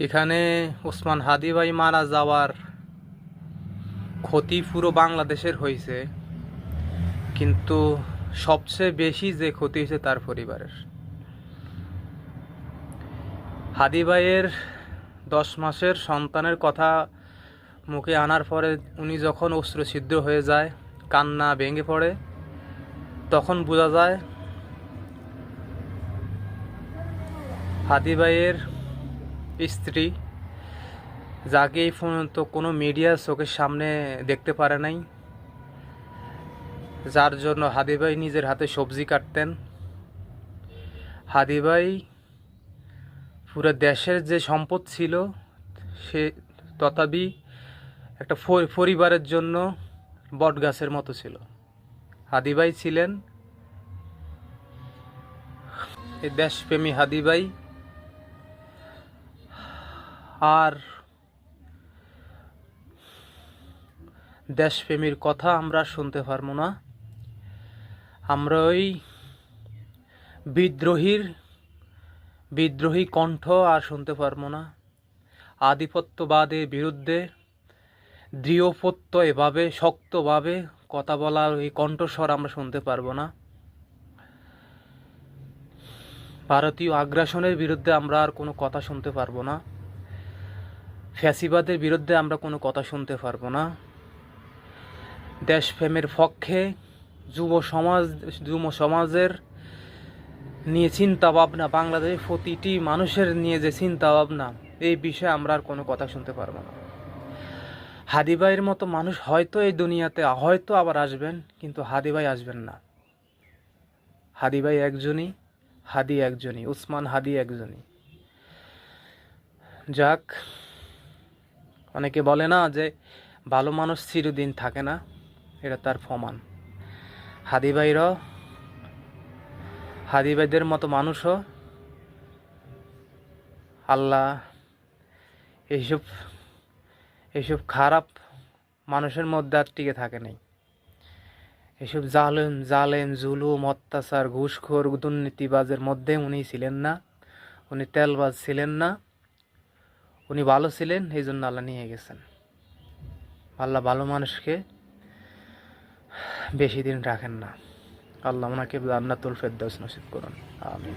এখানে ওসমান হাদি ভাই মারা যাওয়ার ক্ষতি পুরো বাংলাদেশের হয়েছে, কিন্তু সবচেয়ে বেশি যে ক্ষতি হয়েছে তার পরিবারের। হাদি ভাইয়ের 10 মাসের সন্তানের কথা মুখে আনার পরে উনি যখন অশ্রুছিদ্র হয়ে যায়, কান্না ভেঙে পড়ে, তখন বোঝা যায় হাদি ভাইয়ের স্ত্রী, যাকে এই পর্যন্ত কোনো মিডিয়া চোখের সামনে দেখতে পারে নাই, যার জন্য হাদি ভাই নিজের হাতে সবজি কাটতেন। হাদি ভাই পুরো দেশের যে সম্পদ ছিল, সে তথাপি একটা পরিবারের জন্য বটগাছের মতো ছিল। হাদি ভাই ছিলেন এই দেশপ্রেমী হাদি ভাই। আর দেশপ্রেমীর কথা আমরা শুনতে পারবো না। আমরা ওই বিদ্রোহী কণ্ঠ আর শুনতে পারবো না। আধিপত্যবাদের বিরুদ্ধে দৃঢ়প্রত্যয়ভাবে শক্তভাবে কথা বলার ওই কণ্ঠস্বর আমরা শুনতে পারবো না। ভারতীয় আগ্রাসনের বিরুদ্ধে আমরা আর কোনো কথা শুনতে পারবো না। ফ্যাসিবাদের বিরুদ্ধে আমরা কোনো কথা শুনতে পারবো না। দেশপ্রেমের পক্ষে যুব সমাজের নিয়ে চিন্তা ভাবনা, বাংলাদেশের প্রতিটি মানুষের নিয়ে যে চিন্তা ভাবনা, এই বিষয়ে আমরা আর কোনো কথা শুনতে পারবো না। হাদি ভাইয়ের মতো মানুষ হয়তো এই দুনিয়াতে হয়তো আবার আসবেন, কিন্তু হাদি ভাই আসবেন না। হাদি ভাই একজনই, হাদি একজনই, ওসমান হাদি একজনই। যাক, অনেকে বলে না যে ভালো মানুষ চিরদিন থাকে না, এটা তার প্রমাণ। হাদি ভাইদের মতো মানুষও আল্লাহ এইসব খারাপ মানুষের মধ্যে আর টিকে থাকে নাই। এসব জালেম জুলুম অত্যাচার ঘুষখোর দুর্নীতিবাজের মধ্যে উনি ছিলেন না। উনি তেলবাজ ছিলেন না, উনি ভালো ছিলেন, এই জন্য আল্লাহ নিয়ে গেছেন। আল্লাহ ভালো মানুষকে বেশি দিন রাখেন না। আল্লাহ ওনাকে জান্নাতুল ফেরদাউস নসিব করুন, আমিন।